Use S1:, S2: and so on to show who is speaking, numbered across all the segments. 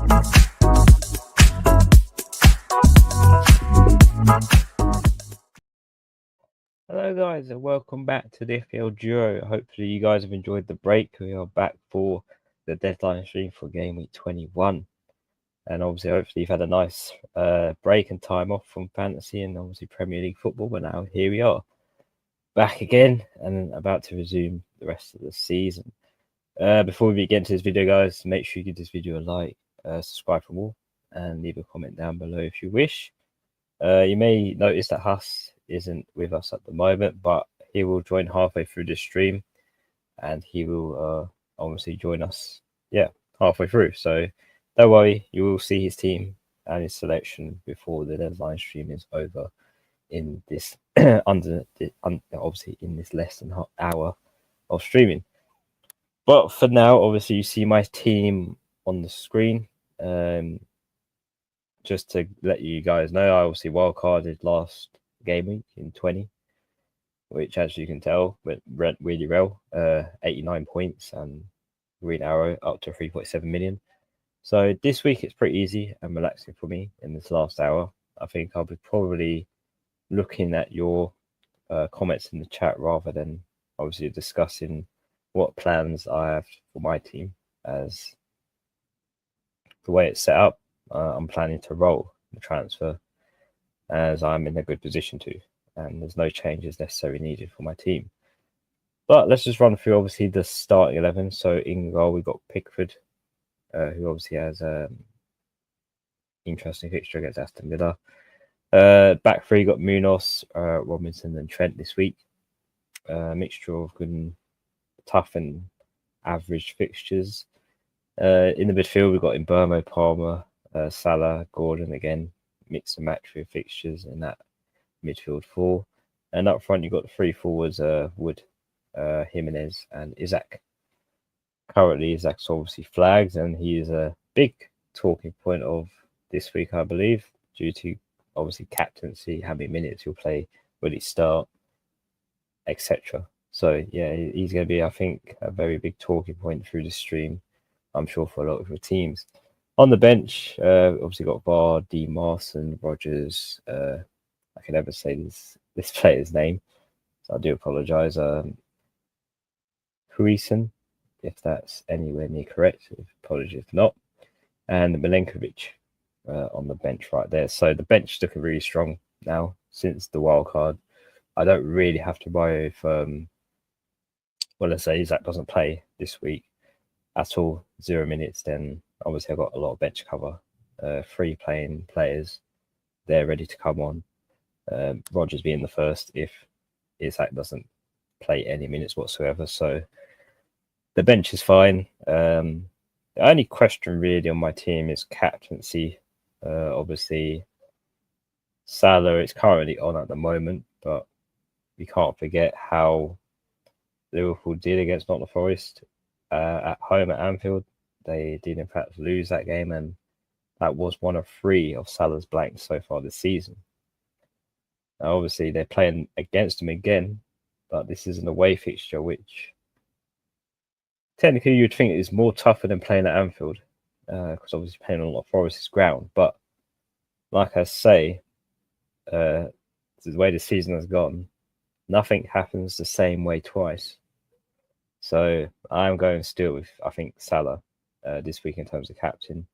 S1: Hello guys and welcome back to the FPL Duo. Hopefully you guys have enjoyed the break. We are back for the deadline stream for game week 21. And obviously hopefully you've had a nice break and time off from fantasy and obviously Premier League football. But now here we are back again and about to resume the rest of the season. Before we get into this video guys, make sure you give this video a like, subscribe for more and leave a comment down below if you wish. You may notice that Huss isn't with us at the moment, but he will join halfway through the stream and he will obviously join us halfway through. So don't worry, you will see his team and his selection before the deadline stream is over in this obviously in this less than hour of streaming. But for now, obviously you see my team on the screen. Just to let you guys know, I obviously wildcarded last game week in 20, which as you can tell went really well. 89 points and green arrow up to 3.7 million. So this week it's pretty easy and relaxing for me in this last hour. I think I'll be probably looking at your comments in the chat rather than obviously discussing what plans I have for my team, as the way it's set up. I'm planning to roll the transfer as I'm in a good position to, and there's no changes necessarily needed for my team. But let's just run through obviously the starting 11. So in goal we've got Pickford, who obviously has interesting fixture against Aston Villa. Back three got Munoz, Robinson and Trent this week. Mixture of good and tough and average fixtures. In the midfield we've got Mbeumo, Palmer, Salah, Gordon, again mix and match with fixtures in that midfield four. And up front you've got the three forwards, Wood, Jimenez and Isaac. Currently Isaac's obviously flagged and he is a big talking point of this week, I believe, due to obviously captaincy, how many minutes he'll play, will he start, etc. So yeah, he's going to be, I think, a very big talking point through the stream, I'm sure, for a lot of your teams. On the bench, obviously got Var, D. Marson, Rogers. I can never say this player's name, so I do apologise. Huisen, if that's anywhere near correct. Apologies if not. And Milenkovic on the bench right there. So the bench is looking really strong now since the wild card. I don't really have to worry if, let's say Isaac doesn't play this week at all, 0 minutes, then obviously I've got a lot of bench cover. 3 playing players, they're ready to come on. Rogers being the first if Isaac doesn't play any minutes whatsoever. So the bench is fine. The only question really on my team is captaincy. Obviously, Salah is currently on at the moment, but we can't forget how Liverpool did against Nottingham Forest at home at Anfield. They did in fact lose that game, and that was one of 3 of Salah's blanks so far this season. Now, obviously, they're playing against him again, but this is an away fixture, which technically you'd think is more tougher than playing at Anfield, because obviously playing on Forest's ground. But like I say, the way the season has gone, nothing happens the same way twice. So I'm going still with, I think, Salah this week in terms of captain.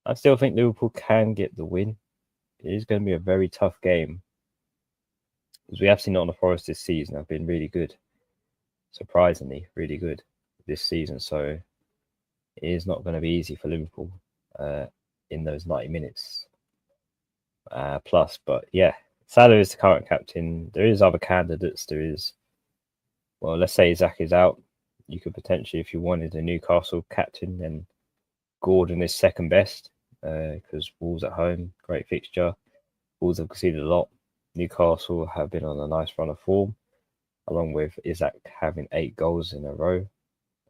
S1: I still think Liverpool can get the win. It is going to be a very tough game, because we have seen Nottingham Forest this season have been really good, surprisingly really good this season. So it is not going to be easy for Liverpool in those 90 minutes plus. But yeah, Salah is the current captain. There is other candidates. There is, well, let's say Isaac is out. You could potentially, if you wanted a Newcastle captain, then Gordon is second best, because Wolves at home, great fixture. Wolves have conceded a lot. Newcastle have been on a nice run of form, along with Isaac having 8 goals in a row.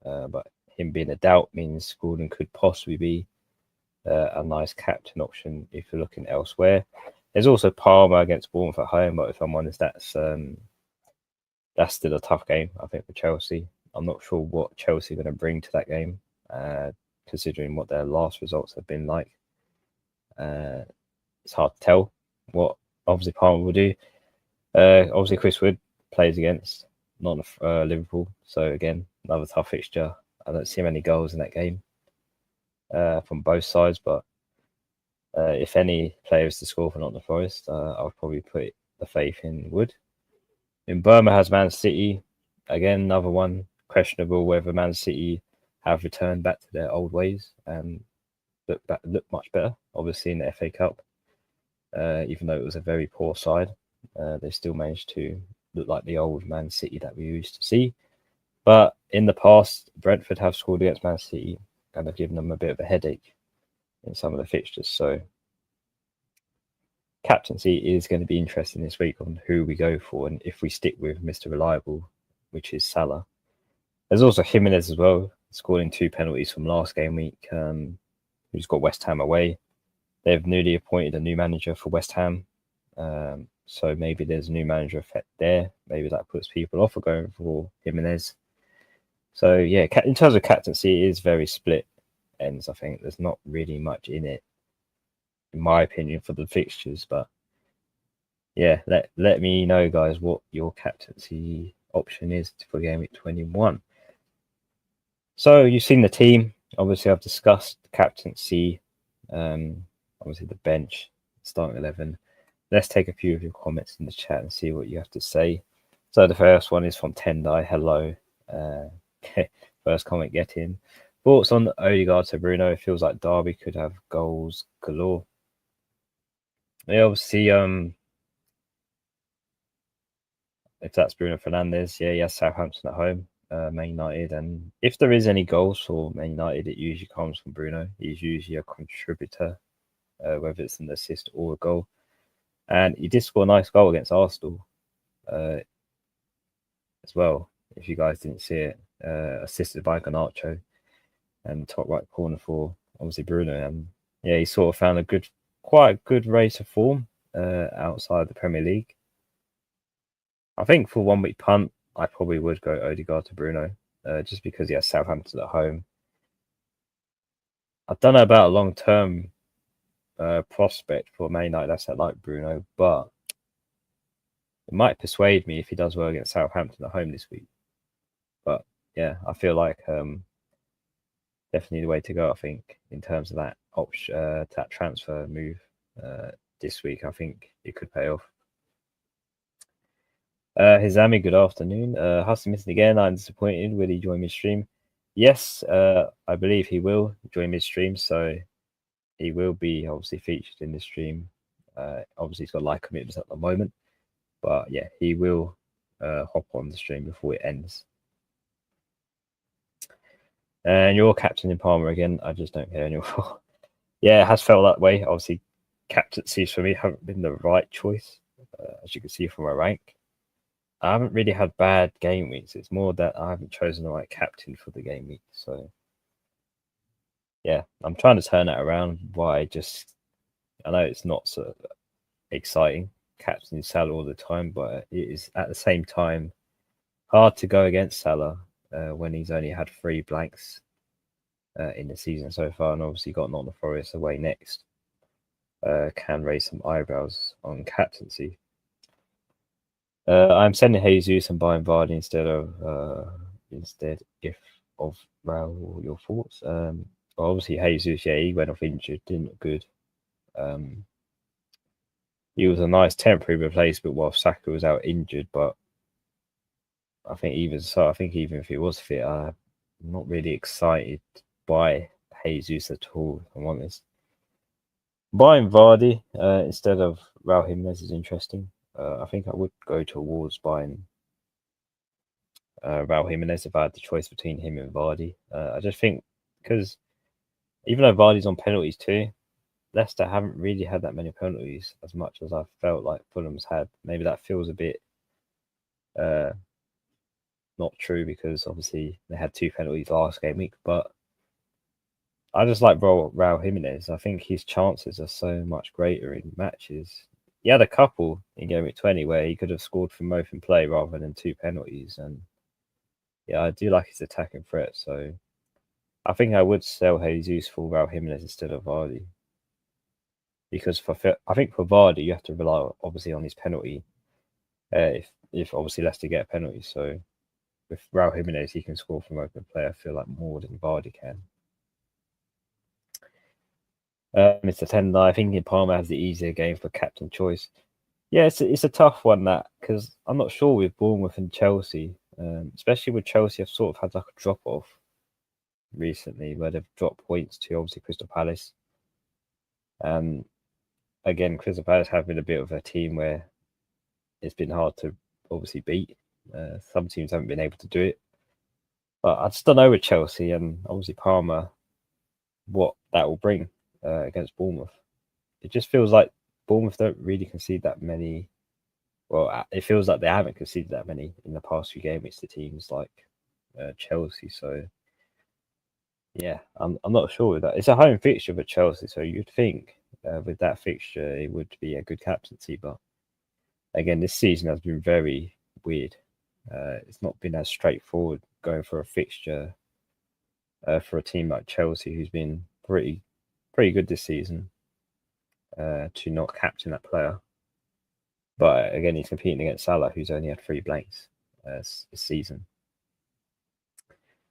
S1: But him being a doubt means Gordon could possibly be a nice captain option if you're looking elsewhere. There's also Palmer against Bournemouth at home, but if I'm honest, that's still a tough game, I think, for Chelsea. I'm not sure what Chelsea are going to bring to that game. considering what their last results have been like. It's hard to tell what obviously Palmer will do. Obviously, Chris Wood plays against not Liverpool, so again, another tough fixture. I don't see many goals in that game from both sides, but if any player is to score for Nottingham Forest, I would probably put the faith in Wood. In Burma has Man City. Again, another one questionable whether Man City have returned back to their old ways and look much better. Obviously, in the FA Cup, even though it was a very poor side, they still managed to look like the old Man City that we used to see. But in the past, Brentford have scored against Man City and have given them a bit of a headache in some of the fixtures. So captaincy is going to be interesting this week on who we go for and if we stick with Mr. Reliable, which is Salah. There's also Jimenez as well, scoring 2 penalties from last game week, who's got West Ham away. They've newly appointed a new manager for West Ham. So maybe there's a new manager effect there. Maybe that puts people off of going for Jimenez. So yeah, in terms of captaincy, it is very split ends. I think there's not really much in it, in my opinion, for the fixtures. But yeah, let me know, guys, what your captaincy option is for game week 21. So you've seen the team. Obviously, I've discussed captaincy. Obviously, the bench, starting 11. Let's take a few of your comments in the chat and see what you have to say. So the first one is from Tendai. Hello. First comment, get in. Thoughts on Odegaard to Bruno? It feels like Derby could have goals galore. Yeah, obviously, if that's Bruno Fernandes, yeah, he has Southampton at home, Man United. And if there is any goals for Man United, it usually comes from Bruno. He's usually a contributor, whether it's an assist or a goal. And he did score a nice goal against Arsenal as well, if you guys didn't see it. Assisted by Garnacho and top right corner for obviously Bruno. And yeah, he sort of found quite a good race of form outside the Premier League. I think for 1 week punt, I probably would go Odegaard to Bruno, just because he has Southampton at home. I don't know about a long-term prospect for Man United asset like Bruno, but it might persuade me if he does well against Southampton at home this week. But yeah, I feel like definitely the way to go, I think, in terms of that option, that transfer move this week. I think it could pay off. Hizami, good afternoon. Hustle missing again. I'm disappointed. Will he join midstream? Yes, I believe he will join midstream. So he will be obviously featured in the stream. Obviously, he's got live commitments at the moment. But yeah, he will hop on the stream before it ends. And you're captain in Palmer again. I just don't care anymore. Yeah, it has felt that way. Obviously, captaincies for me haven't been the right choice, as you can see from my rank. I haven't really had bad game weeks. It's more that I haven't chosen the right captain for the game week. So, yeah, I'm trying to turn that around. I know it's not so exciting captaining Salah all the time, but it is at the same time hard to go against Salah when he's only had 3 blanks in the season so far, and obviously got Nottingham Forest away next. Can raise some eyebrows on captaincy. I'm sending Jesus and buying Vardy instead of Raul. Your thoughts? Obviously Jesus, yeah, he went off injured, didn't look good. He was a nice temporary replacement while Saka was out injured, but I think even if he was fit, I'm not really excited by Jesus at all, if I'm honest. Buying Vardy instead of Raul Jimenez is interesting. I think I would go towards buying Raul Jimenez if I had the choice between him and Vardy. I just think because even though Vardy's on penalties too, Leicester haven't really had that many penalties as much as I felt like Fulham's had. Maybe that feels a bit not true because obviously they had 2 penalties last game week, but I just like Raul Jimenez. I think his chances are so much greater in matches. He had a couple in game week 20 where he could have scored from open play rather than 2 penalties. And yeah, I do like his attacking threat. So I think I would sell Jesus for Raul Jimenez instead of Vardy. Because I think for Vardy, you have to rely obviously on his penalty. If obviously Leicester get a penalty, so with Raul Jimenez, he can score from open play. I feel like more than Vardy can. Mr. Tender, I think Palmer has the easier game for captain choice. Yeah, it's a tough one that because I'm not sure with Bournemouth and Chelsea, especially with Chelsea, I've sort of had like a drop off recently where they've dropped points to obviously Crystal Palace. Again, Crystal Palace have been a bit of a team where it's been hard to obviously beat. Some teams haven't been able to do it. But I just don't know with Chelsea and obviously Palmer what that will bring against Bournemouth. It just feels like Bournemouth don't really concede that many. Well, it feels like they haven't conceded that many in the past few games to teams like Chelsea. So, yeah, I'm not sure with that. It's a home fixture for Chelsea, so you'd think with that fixture it would be a good captaincy. But again, this season has been very weird. It's not been as straightforward going for a fixture for a team like Chelsea, who's been pretty good this season, to not captain that player. But again, he's competing against Salah, who's only had 3 blanks this season.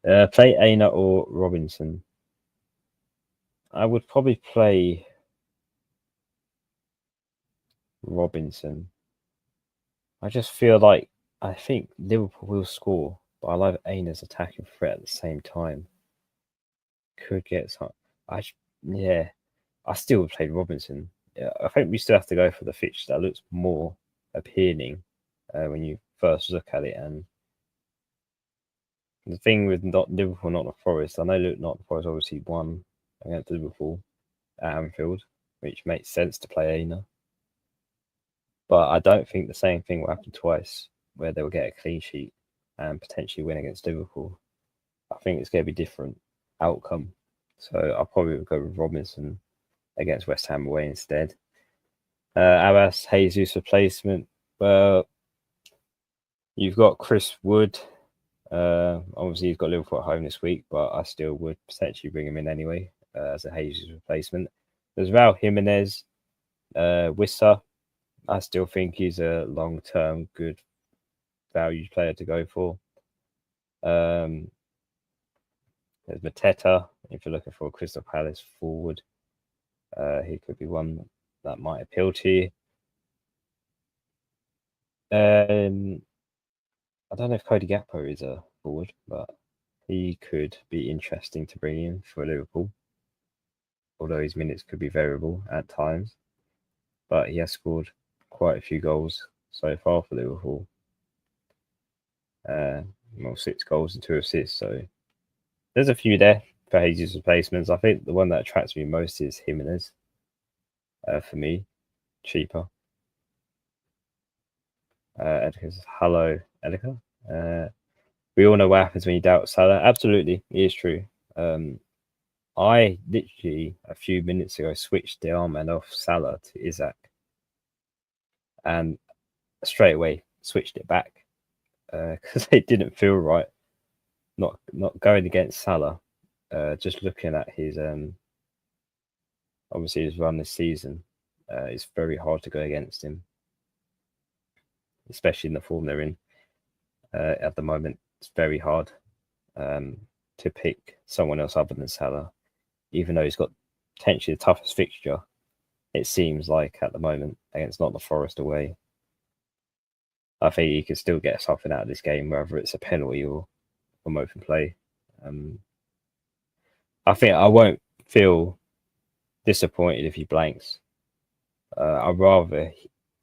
S1: Play Aina or Robinson. I would probably play Robinson. I just feel like I think Liverpool will score, but I like Aina's attacking threat at the same time. Could get some. Yeah, I still would play Robinson. Yeah, I think we still have to go for the fixture that looks more appealing when you first look at it. And the thing with Liverpool, Nottingham Forest, I know Nottingham Forest obviously won against Liverpool at Anfield, which makes sense to play Aina. But I don't think the same thing will happen twice, where they'll get a clean sheet and potentially win against Liverpool. I think it's going to be a different outcome. So I'll probably go with Robinson against West Ham away instead. Abbas Jesus replacement. Well, you've got Chris Wood. Obviously, he's got Liverpool at home this week, but I still would potentially bring him in anyway as a Jesus replacement. There's Raul Jimenez, Wissa. I still think he's a long-term good value player to go for. There's Mateta, if you're looking for a Crystal Palace forward. He could be one that might appeal to you. I don't know if Cody Gakpo is a forward, but he could be interesting to bring in for Liverpool. Although his minutes could be variable at times. But he has scored quite a few goals so far for Liverpool. 6 goals and 2 assists. So there's a few there for Jesus replacements. I think the one that attracts me most is Jimenez. For me, cheaper. Edgar's hello, Edgar. We all know what happens when you doubt Salah. Absolutely, it is true. I literally a few minutes ago switched the armband off Salah to Isaac, and straight away switched it back because it didn't feel right. Not going against Salah. Just looking at his obviously his run this season, it's very hard to go against him, especially in the form they're in at the moment. It's very hard to pick someone else other than Salah, even though he's got potentially the toughest fixture. It seems like at the moment against Nottingham Forest away. I think he could still get something out of this game, whether it's a penalty or from open play. I think I won't feel disappointed if he blanks. I'd rather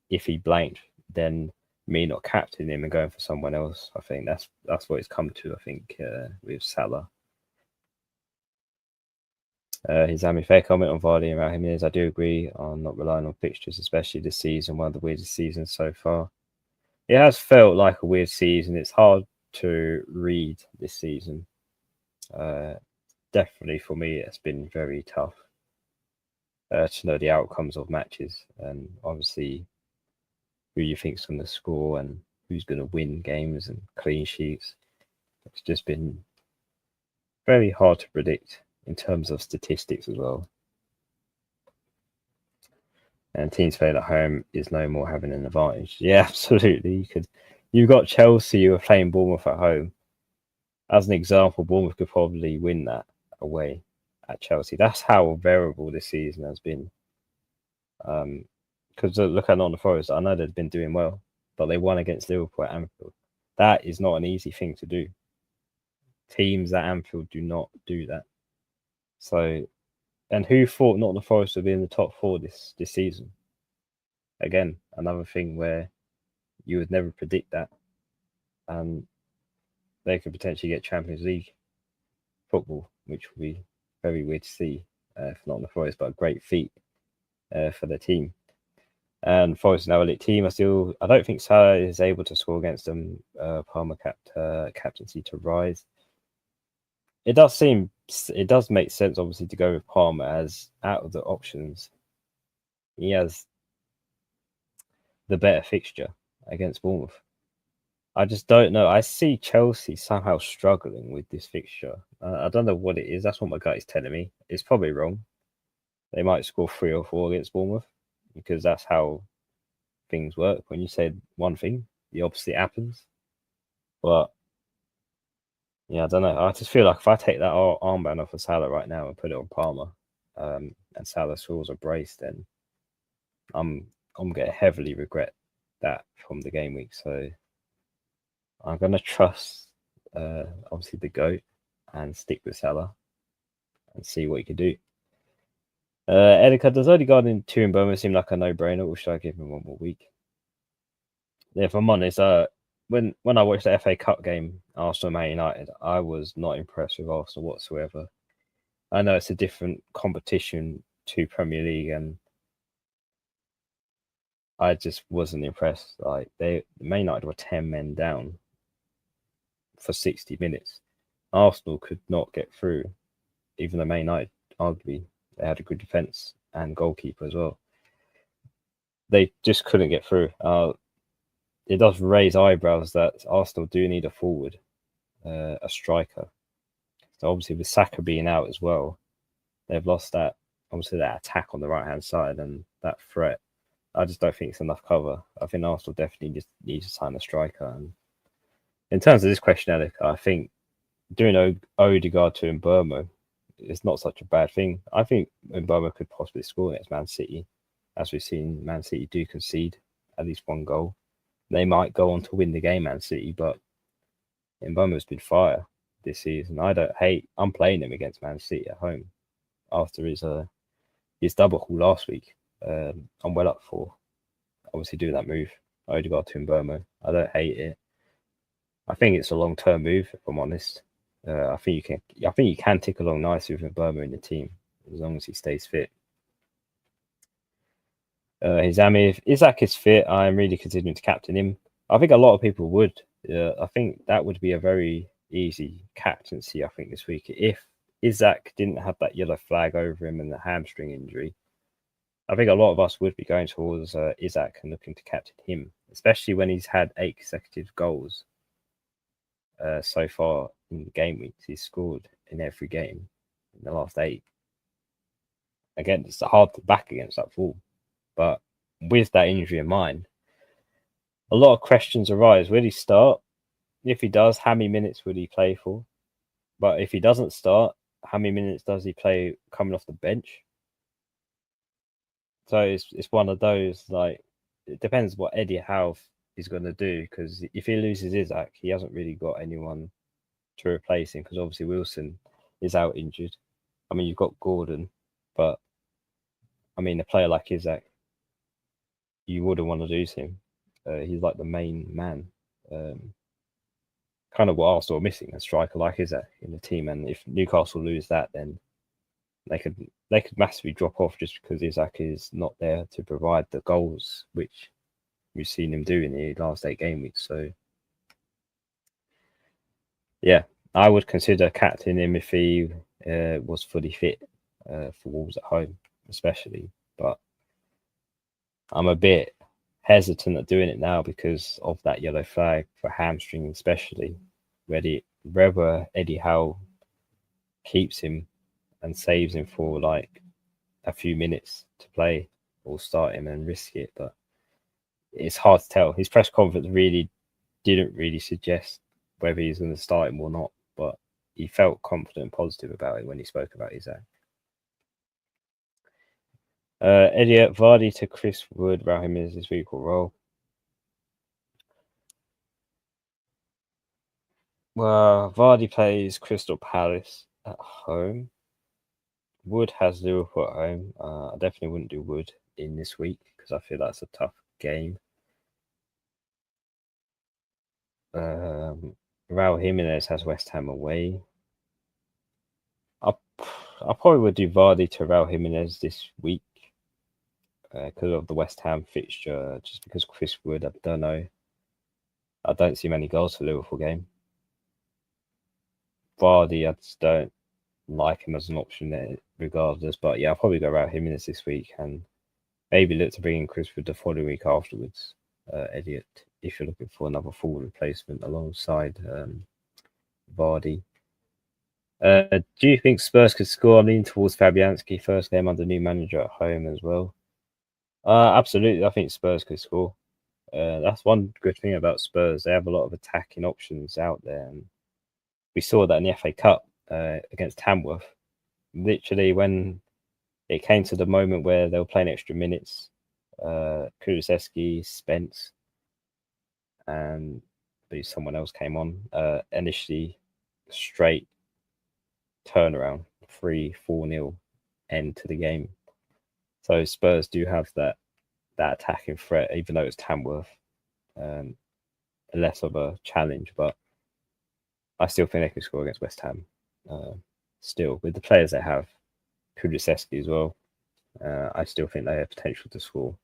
S1: if he blanked than me not captaining him and going for someone else. I think that's what it's come to. I think with Salah. His fair comment on Vardy and Raul Jimenez. I do agree on not relying on fixtures, especially this season, one of the weirdest seasons so far. It has felt like a weird season. It's hard to read this season. Definitely for me, it's been very tough to know the outcomes of matches and obviously who you think's going to score and who's going to win games and clean sheets. It's just been very hard to predict in terms of statistics as well. And teams playing at home is no more having an advantage. Yeah, absolutely. You've got Chelsea who are playing Bournemouth at home. As an example, Bournemouth could probably win that away at Chelsea. That's how variable this season has been. Because look at Nottingham Forest, I know they've been doing well, but they won against Liverpool at Anfield. That is not an easy thing to do. Teams at Anfield do not do that. So, and who thought Nottingham Forest would be in the top four this season? Again, another thing where you would never predict that, and they could potentially get Champions League football, which would be very weird to see for Nottingham Forest, but a great feat for the team. And Forest is now elite team. I don't think Salah is able to score against them. Palmer captaincy to rise. It does make sense, obviously, to go with Palmer as out of the options, he has the better fixture against Bournemouth. I just don't know. I see Chelsea somehow struggling with this fixture. I don't know what it is. That's what my gut is telling me. It's probably wrong. They might score 3 or 4 against Bournemouth because that's how things work. When you say one thing, the opposite happens. But yeah, I don't know. I just feel like if I take that armband off of Salah right now and put it on Palmer, and Salah scores a brace, then I'm gonna heavily regret that from the game week. So I'm gonna trust, obviously, the GOAT and stick with Salah and see what he can do. Edeka, does Odegaard in 2 in Burma seem like a no-brainer, or should I give him 1 more week? Yeah, if I'm honest, when I watched the FA Cup game, Arsenal Man United, I was not impressed with Arsenal whatsoever. I know it's a different competition to Premier League, and I just wasn't impressed. Like Man United were 10 men down for 60 minutes. Arsenal could not get through, even though Man United arguably they had a good defense and goalkeeper as well. They just couldn't get through. It does raise eyebrows that Arsenal do need a forward, a striker. So obviously with Saka being out as well, they've lost that attack on the right hand side and that threat. I just don't think it's enough cover. I think Arsenal definitely just needs to sign a striker. And in terms of this question, Alec, I think doing Odegaard to Mbeumo is not such a bad thing. I think Mbeumo could possibly score against Man City, as we've seen Man City do concede at least 1 goal. They might go on to win the game, Man City, but Mbeumo's been fire this season. I'm playing him against Man City at home after his double haul last week. I'm well up for obviously doing that move. Odegaard to Mbeumo. I don't hate it. I think it's a long-term move, if I'm honest. I think you can tick along nicely with Mbeumo in the team as long as he stays fit. If Isak is fit, I'm really considering to captain him. I think a lot of people would. I think that would be a very easy captaincy, I think, this week. If Isak didn't have that yellow flag over him and the hamstring injury, I think a lot of us would be going towards Isak and looking to captain him, especially when he's had 8 consecutive goals so far in the game weeks. He's scored in every game in the last 8. Again, it's hard to back against that fall. But with that injury in mind, a lot of questions arise. Will he start? If he does, how many minutes would he play for? But if he doesn't start, how many minutes does he play coming off the bench? So it's one of those, like, it depends what Eddie Howe is going to do, because if he loses Isak, he hasn't really got anyone to replace him, because obviously Wilson is out injured. I mean, you've got Gordon, but I mean, a player like Isak, you wouldn't want to lose him. He's like the main man. Kind of what Arsenal are missing, a striker like Isak in the team. And if Newcastle lose that, then they could massively drop off just because Isak is not there to provide the goals which we've seen him do in the last 8 game weeks. So yeah, I would consider captaining him if he was fully fit for Wolves at home, especially. But I'm a bit hesitant at doing it now because of that yellow flag for hamstring, especially whether Eddie Howe keeps him and saves him for like a few minutes to play, or start him and risk it. But it's hard to tell. His press conference really didn't really suggest whether he's going to start him or not, but he felt confident and positive about it when he spoke about his own. Elliot, Vardy to Chris Wood, Raul Jimenez this week will roll. Well, Vardy plays Crystal Palace at home. Wood has Liverpool at home. I definitely wouldn't do Wood in this week because I feel that's a tough game. Raul Jimenez has West Ham away. I probably would do Vardy to Raul Jimenez this week because of the West Ham fixture. Just because Chris Wood, I don't know. I don't see many goals for Liverpool game. Vardy, I just don't like him as an option there, regardless. But yeah, I'll probably go Raul Jimenez this week and maybe look to bring in Chris Wood the following week afterwards. Elliot, if you're looking for another full replacement alongside Vardy. Do you think Spurs could score? I'm leaning towards Fabianski, first game under new manager at home as well. Absolutely, I think Spurs could score. That's one good thing about Spurs. They have a lot of attacking options out there. And we saw that in the FA Cup against Tamworth. Literally, when it came to the moment where they were playing extra minutes, Kulusevski, Spence, and someone else came on. Initially, straight turnaround, 3-4-0 end to the game. So Spurs do have that attacking threat, even though it's Tamworth, less of a challenge. But I still think they can score against West Ham. Still, with the players they have, Kulusevski as well, I still think they have potential to score.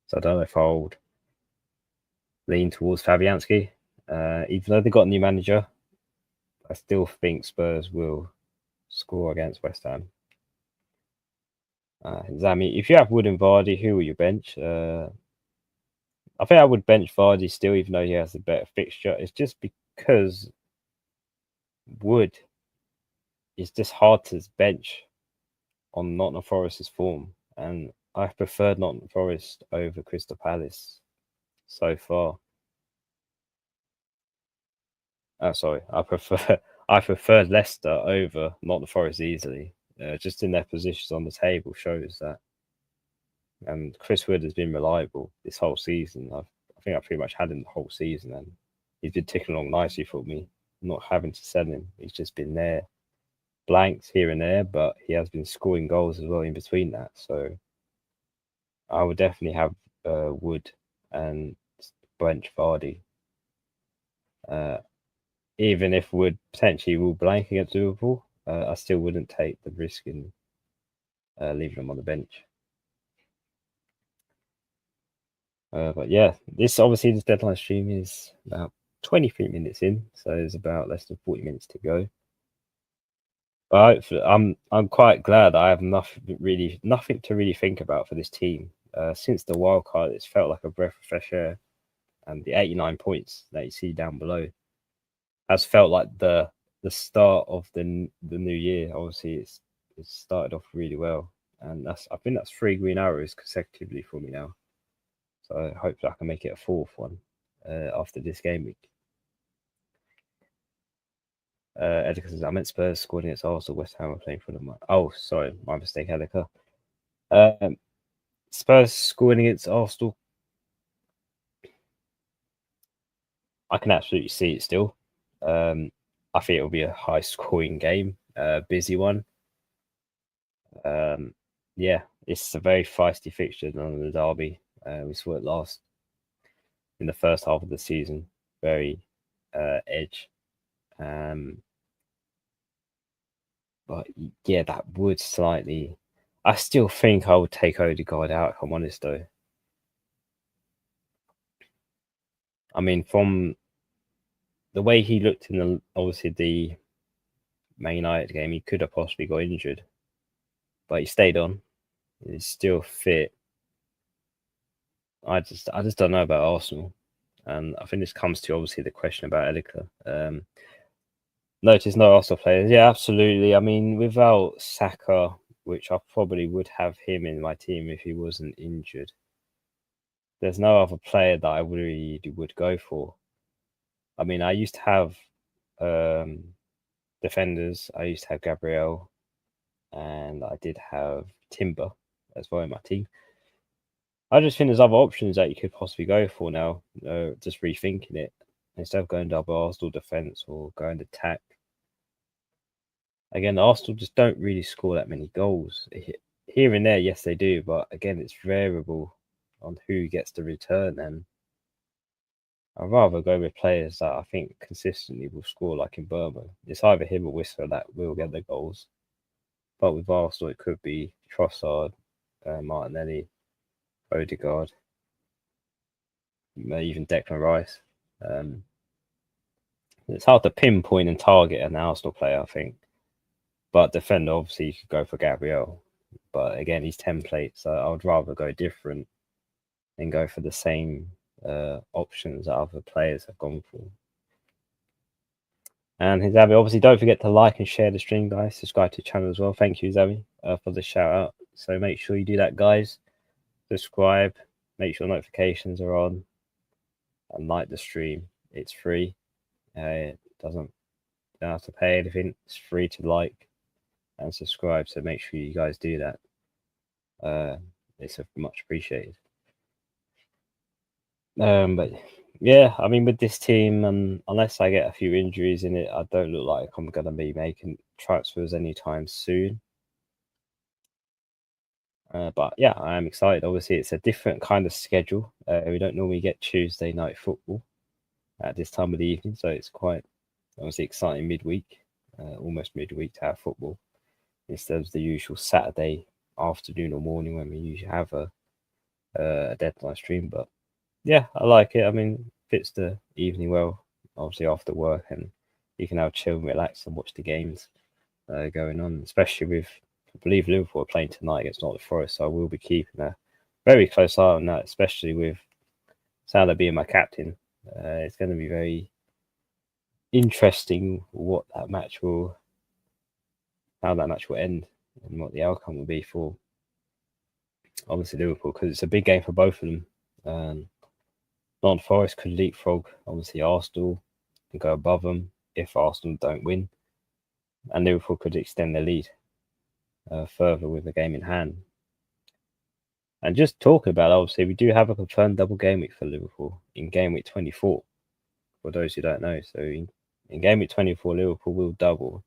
S1: So I don't know if I would lean towards Fabianski. Even though they got a new manager, I still think Spurs will score against West Ham. Zami, if you have Wood and Vardy, who will you bench? I think I would bench Vardy still, even though he has a better fixture. It's just because Wood is just hard to bench on Nottingham Forest's form, and I've preferred Nottingham Forest over Crystal Palace so far. Sorry, I prefer Leicester over Nottingham Forest easily. Just in their positions on the table shows that. And Chris Wood has been reliable this whole season. I think I pretty much had him the whole season, and he's been ticking along nicely for me, not having to sell him. He's just been there, blanks here and there, but he has been scoring goals as well in between that. So I would definitely have Wood and bench Vardy. Even if Wood potentially will blank against Liverpool, I still wouldn't take the risk in leaving them on the bench. But yeah, this deadline stream is about 23 minutes in, so there's about less than 40 minutes to go. But I'm quite glad I have nothing to really think about for this team. Since the wild card, it's felt like a breath of fresh air, and the 89 points that you see down below has felt like the start of the new year. Obviously, it's started off really well, and I think that's 3 green arrows consecutively for me now. So hopefully I can make it a 4th one after this game week. Edeka says, I meant Spurs scored against Arsenal, West Ham are playing for them. Oh, sorry, my mistake, Edeka. Spurs scoring against Arsenal. I can absolutely see it still. I think it'll be a high scoring game, busy one. Yeah, it's a very feisty fixture on the derby. We saw it last in the first half of the season. Very edge. But yeah, that would slightly. I still think I would take Odegaard out, if I'm honest, though. I mean, from the way he looked in the Man United game, he could have possibly got injured, but he stayed on. He's still fit. I just don't know about Arsenal, and I think this comes to obviously the question about Elika. Notice no Arsenal players. Yeah, absolutely. I mean, without Saka, which I probably would have him in my team if he wasn't injured, there's no other player that I really would go for. I mean, I used to have um, defenders. I used to have Gabriel, and I did have Timber as well in my team. I just think there's other options that you could possibly go for now. Just rethinking it instead of going double Arsenal defense or going attack. Again, Arsenal just don't really score that many goals here and there. Yes, they do, but again, it's variable on who gets the return. And I'd rather go with players that I think consistently will score, like in Burma. It's either him or Whistler that will get the goals. But with Arsenal, it could be Trossard, Martinelli, Odegaard, even Declan Rice. It's hard to pinpoint and target an Arsenal player, I think. But defender, obviously, you could go for Gabriel. But again, he's template, so I would rather go different and go for the same options that other players have gone for. And Hizabi, obviously, don't forget to like and share the stream, guys. Subscribe to the channel as well. Thank you, Hizabi, for the shout out. So make sure you do that, guys. Subscribe, make sure notifications are on, and like the stream. It's free. It doesn't have to pay anything. It's free to like and subscribe. So make sure you guys do that. It's much appreciated. But yeah, I mean, with this team, unless I get a few injuries in it, I don't look like I'm going to be making transfers anytime soon. But yeah, I am excited. Obviously, it's a different kind of schedule. We don't normally get Tuesday night football at this time of the evening, so it's quite obviously exciting midweek, almost midweek to have football instead of the usual Saturday afternoon or morning when we usually have a deadline stream. But yeah, I like it. I mean, fits the evening well, obviously after work, and you can have chill and relax and watch the games going on, especially with, I believe Liverpool are playing tonight against Nottingham Forest, so I will be keeping a very close eye on that, especially with Salah being my captain. It's going to be very interesting how that match will end and what the outcome will be for obviously Liverpool, because it's a big game for both of them. Nottingham Forest could leapfrog obviously Arsenal and go above them if Arsenal don't win, and Liverpool could extend their lead further with the game in hand. And just talking about, obviously, we do have a confirmed double game week for Liverpool in game week 24. For those who don't know, so in game week 24, Liverpool will double,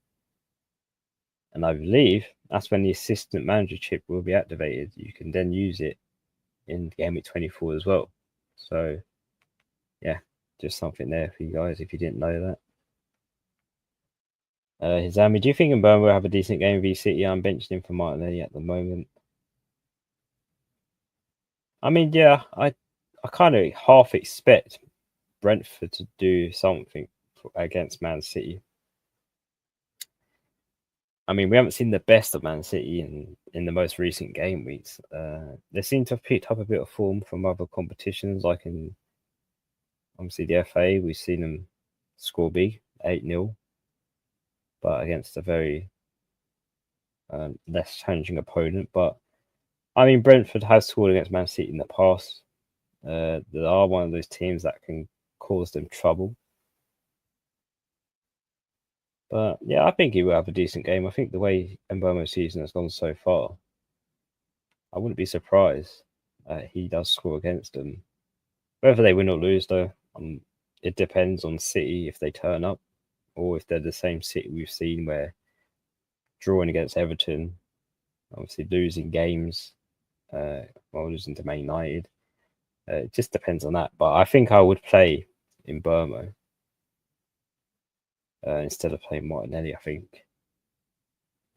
S1: and I believe that's when the assistant manager chip will be activated. You can then use it in game week 24 as well. So yeah, just something there for you guys if you didn't know that. Hizami, do you think Mbeumo will have a decent game v City? I'm benching him for Martinelli at the moment. I mean, yeah, I kind of half expect Brentford to do something against Man City. I mean, we haven't seen the best of Man City in the most recent game weeks. They seem to have picked up a bit of form from other competitions, like in obviously the FA. We've seen them score big, 8-0, but against a very less challenging opponent. But I mean, Brentford has scored against Man City in the past. They are one of those teams that can cause them trouble. But yeah, I think he will have a decent game. I think the way Mbeumo's season has gone so far, I wouldn't be surprised he does score against them. Whether they win or lose, though, it depends on City if they turn up, or if they're the same City we've seen where drawing against Everton, obviously losing games, losing to Man United. It just depends on that. But I think I would play in Burmo instead of playing Martinelli, I think.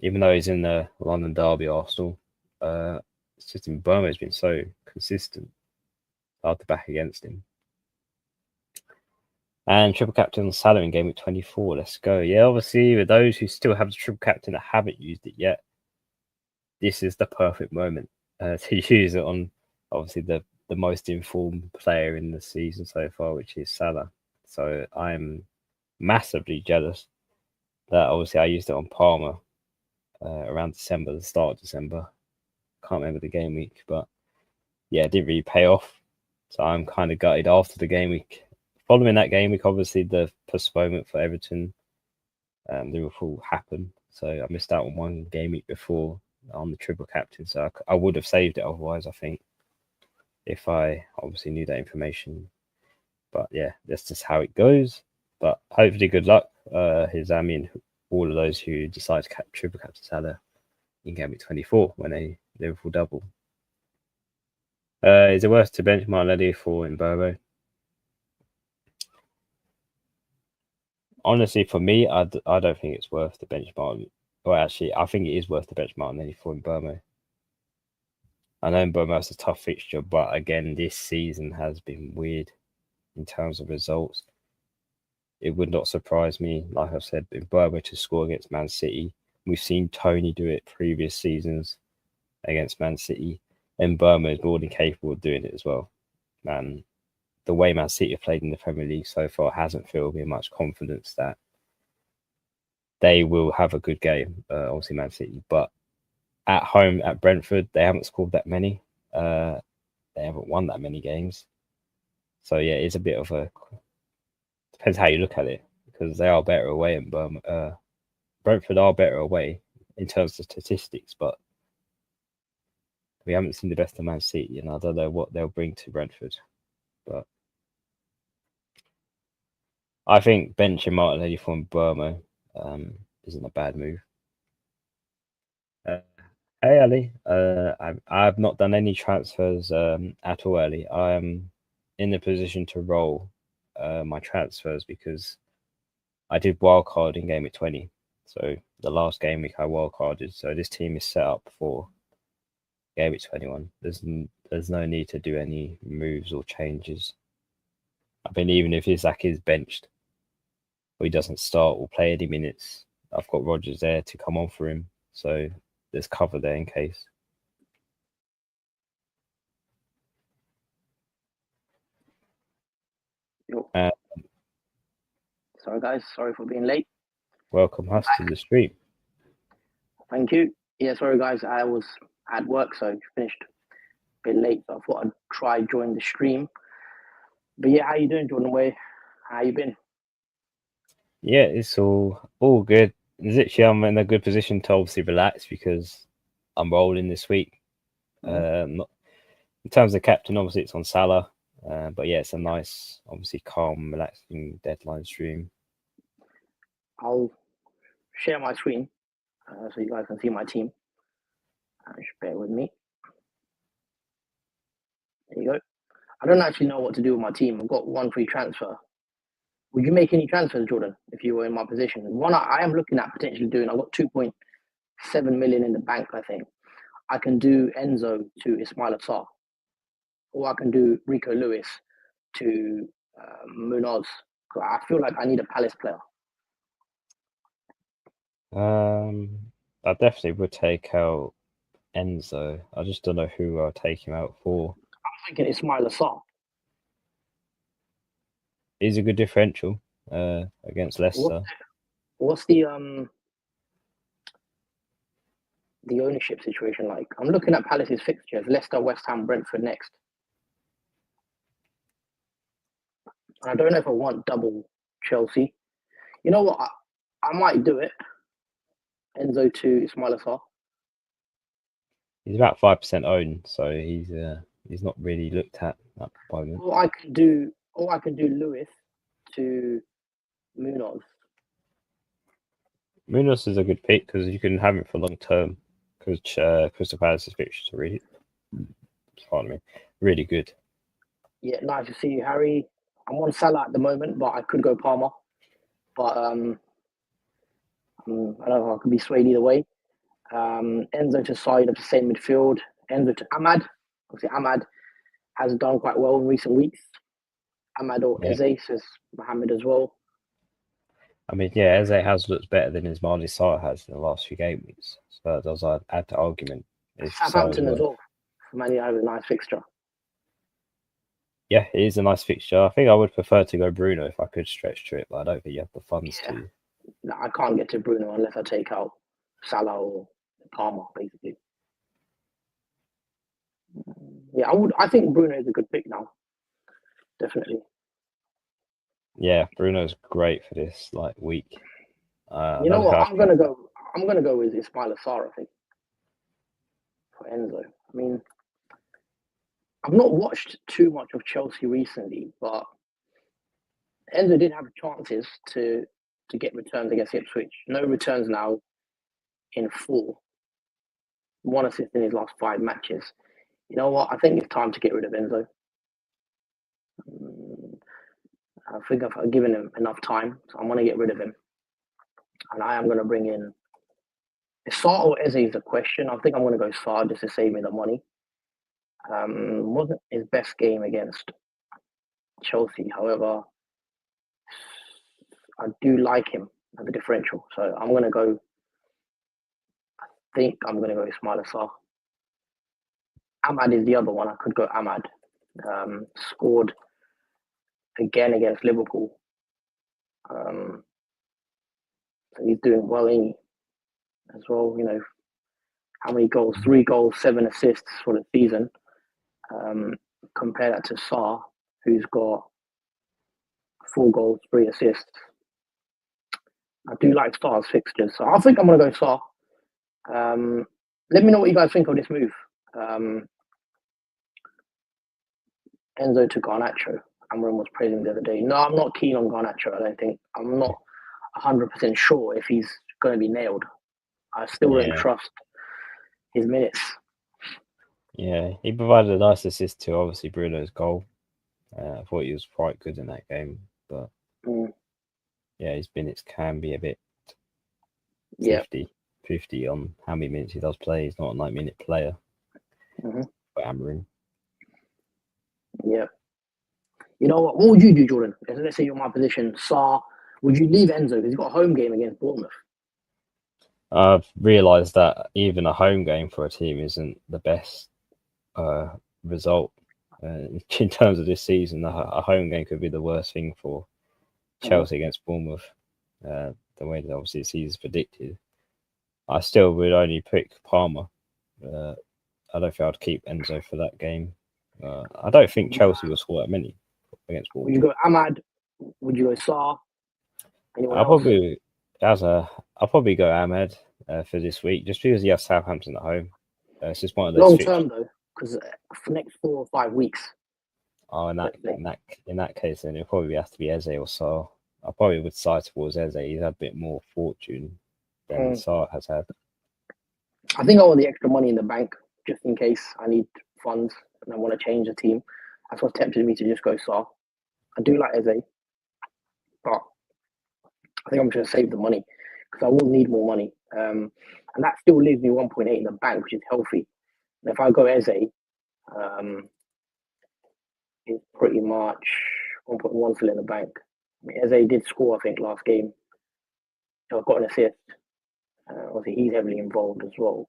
S1: Even though he's in the London Derby Arsenal, it's just in Burma has been so consistent. Hard to back against him. And triple captain Salah in game week 24. Let's go. Yeah, obviously, with those who still have the triple captain that haven't used it yet, this is the perfect moment to use it on obviously the most informed player in the season so far, which is Salah. So I'm massively jealous that obviously I used it on Palmer around December, the start of December. Can't remember the game week, but yeah, it didn't really pay off. So I'm kind of gutted after the game week. Following that game week, obviously the postponement for Everton, Liverpool happened. So I missed out on one game week before on the triple captain. So I would have saved it otherwise, I think, if I obviously knew that information. But yeah, that's just how it goes. But hopefully, good luck, Hizami, and all of those who decide to triple captain Salah in game week 24 when they Liverpool double. Is it worth to bench Martinelli for Mbeumo? Honestly, for me, I don't think it's worth the bench Martin. Well, actually, I think it is worth the bench Martinelli for Mbeumo. I know Mbeumo has a tough fixture, but again, this season has been weird in terms of results. It would not surprise me, like I've said, Mbeumo to score against Man City. We've seen Tony do it previous seasons against Man City, and Mbeumo is more than capable of doing it as well. Man, the way Man City have played in the Premier League so far hasn't filled me much confidence that they will have a good game, obviously Man City. But at home at Brentford, they haven't scored that many. They haven't won that many games. So yeah, it's a bit of a... Depends how you look at it, because they are better away in Brentford are better away in terms of statistics, but we haven't seen the best of Man City, and I don't know what they'll bring to Brentford. But I think benching Martinelli from Mbeumo isn't a bad move. Hey Ali, I've not done any transfers at all early. I am in the position to roll my transfers because I did wildcard in game week 20. So the last game week I wildcarded. So this team is set up for game week 21. There's no need to do any moves or changes. I mean, even if Isaac is benched or he doesn't start or play any minutes, I've got Rodgers there to come on for him. So there's cover there in case.
S2: Sorry, guys. Sorry for being late.
S1: Welcome, Huss, to the stream.
S2: Thank you. Yeah, sorry, guys. I was at work, so finished a bit late. So I thought I'd try join the stream. But yeah, how you doing, Jordan Way? How you been?
S1: Yeah, it's all good. Literally, I'm in a good position to obviously relax because I'm rolling this week. In terms of captain, obviously it's on Salah. But yeah, it's a nice, obviously calm, relaxing deadline stream.
S2: I'll share my screen so you guys can see my team. Just bear with me. There you go. I don't actually know what to do with my team. I've got one free transfer. Would you make any transfers, Jordan, if you were in my position? One I am looking at potentially doing. I've got 2.7 million in the bank, I think. I can do Enzo to Ismail Assar, or I can do Rico Lewis to Munoz. I feel like I need a Palace player.
S1: I definitely would take out Enzo. I just don't know who I'll take him out for.
S2: I'm thinking Ismail Assar.
S1: He's a good differential against Leicester.
S2: What's the ownership situation like? I'm looking at Palace's fixtures: Leicester, West Ham, Brentford next. And I don't know if I want double Chelsea. You know what? I might do it. Enzo to Ismail Assar.
S1: He's about 5% owned, so he's not really looked at the moment.
S2: Or I can do Lewis to Munoz.
S1: Munoz is a good pick because you can have him for long term. Because Crystal Palace's fixtures are really good.
S2: Yeah, nice to see you, Harry. I'm on Salah at the moment, but I could go Palmer. But I don't know. I could be swayed either way. Enzo to side of the same midfield. Enzo to Ahmad. Obviously, Ahmad has done quite well in recent weeks. Ahmad or Eze, says Mohammed as well.
S1: I mean, yeah, Eze has looked better than Ismail Sarr has in the last few game weeks. So that does add to argument.
S2: Southampton as well. For Man United, a nice fixture.
S1: Yeah, it is a nice fixture. I think I would prefer to go Bruno if I could stretch to it, but I don't think you have the funds to.
S2: I can't get to Bruno unless I take out Salah or Palmer, basically. Yeah, I think Bruno is a good pick now. Definitely.
S1: Yeah, Bruno's great for this week.
S2: You know what? I'm gonna go with Ismail Assar, I think, for Enzo. I mean, I've not watched too much of Chelsea recently, but Enzo did have chances to get returns against Ipswich. No returns now in 4. 1 assist in his last 5 matches. You know what? I think it's time to get rid of Enzo. I think I've given him enough time, so I'm going to get rid of him. And I am going to bring in Sarr or Eze is the question. I think I'm going to go Sarr just to save me the money. Wasn't his best game against Chelsea. However, I do like him at the differential. So I'm going to go, I think I'm going to go Ismail Sarr. Ahmad is the other one. I could go Ahmad. Scored again against Liverpool. So he's doing well as well. You know, how many goals? 3 goals, 7 assists for the season. Compare that to Sarr, who's got 4 goals, 3 assists. I do like Sarr's fixtures, so I think I'm going to go Sarr. Let me know what you guys think of this move. Enzo to Garnacho. Amram was praising the other day. No, I'm not keen on Garnacho. I don't think. I'm not 100% sure if he's going to be nailed. I still don't trust his minutes.
S1: Yeah, he provided a nice assist to obviously Bruno's goal. I thought he was quite good in that game, but yeah, his minutes can be a bit 50 on how many minutes he does play. He's not a 90-minute player for Amarin.
S2: Yeah. You know what? What would you do, Jordan? Let's say you're in my position. Sarr, would you leave Enzo because he's got a home game against Bournemouth?
S1: I've realised that even a home game for a team isn't the best result in terms of this season. A home game could be the worst thing for Chelsea against Bournemouth. The way that obviously the season's predicted, I still would only pick Palmer. I don't think I'd keep Enzo for that game. I don't think Chelsea will score that many against Bournemouth.
S2: Would you go Ahmad? Would you go Sarr?
S1: I'll probably go Ahmed for this week, just because he has Southampton at home. It's just one of those
S2: long term though, because for the next 4 or 5 weeks.
S1: Oh, in that case, then it'll probably have to be Eze or Sarr. I probably would side towards Eze. He's had a bit more fortune than Sarr has had.
S2: I think I want the extra money in the bank just in case I need funds and I want to change the team. That's what tempted me to just go Sarr. I do like Eze, but I think I'm just going to save the money because I will need more money. And that still leaves me 1.8 in the bank, which is healthy. And if I go Eze, it's pretty much 1.1 still in the bank. I mean, Eze did score, I think, last game. So I've got an assist. Obviously, he's heavily involved as well.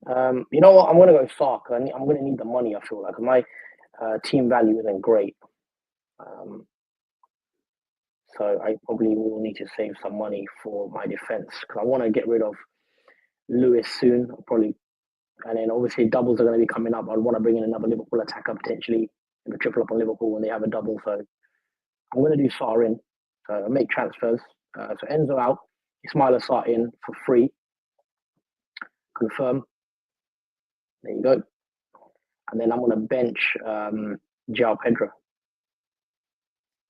S2: You know what? I'm going to go Sark. I'm going to need the money, I feel like. My team value isn't great. So I probably will need to save some money for my defense because I want to get rid of Lewis soon. And then obviously doubles are going to be coming up. I want to bring in another Liverpool attacker potentially, and a triple up on Liverpool when they have a double. So I'm going to do Sarr in. So I'll make transfers. So Enzo out, Ismail Sarr in for free. Confirm. There you go. And then I'm going to bench João Pedro.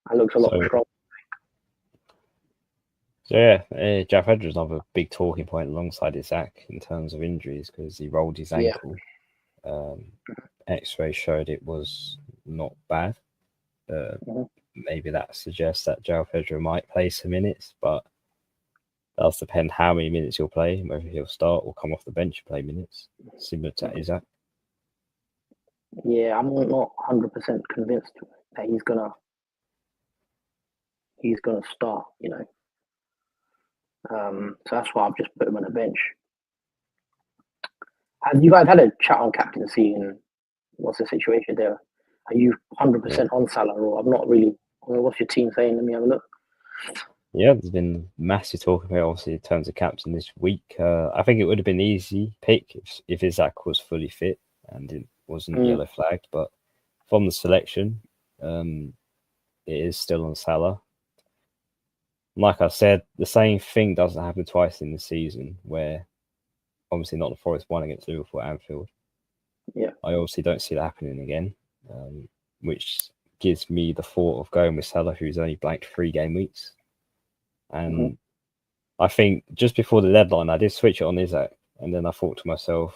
S2: That looks a lot strong.
S1: So yeah, João Pedro is another big talking point alongside Isaac in terms of injuries because he rolled his ankle. X-ray showed it was not bad. Maybe that suggests that João Pedro might play some minutes, but that does depend how many minutes he'll play, whether he'll start or come off the bench and play minutes, similar to Isaac.
S2: Yeah, I'm not 100% convinced that he's gonna start, you know. So that's why I've just put him on the bench. Have you guys had a chat on captaincy and what's the situation there? Are you 100% on Salah or I'm not really? I mean, what's your team saying? Let me have a look.
S1: Yeah, there's been massive talk about obviously in terms of captain this week. I think it would have been easy pick if Isaac was fully fit and it wasn't yellow flagged, but from the selection, it is still on Salah. Like I said, the same thing doesn't happen twice in the season, where obviously not the Forest won against Liverpool at Anfield.
S2: Yeah.
S1: I obviously don't see that happening again, which gives me the thought of going with Salah, who's only blanked 3 game weeks. And I think just before the deadline, I did switch it on Isaac, and then I thought to myself,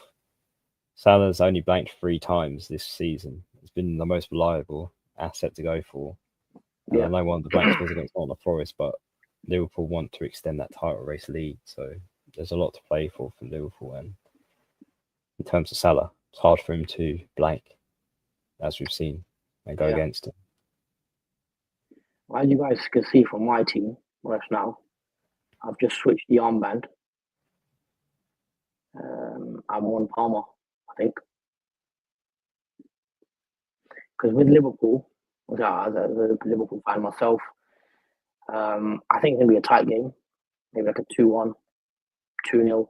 S1: Salah's only blanked 3 times this season. It's been the most reliable asset to go for. And I
S2: Yeah.
S1: know one of the blanks was against Nottingham Forest, but Liverpool want to extend that title race lead, so there's a lot to play for Liverpool. And in terms of Salah, it's hard for him to blank, as we've seen, and go against him.
S2: As you guys can see from my team right now, I've just switched the armband. I'm on Palmer, I think. Because with Liverpool, as a Liverpool fan myself, I think it's going to be a tight game. Maybe like a 2-1, 2-0.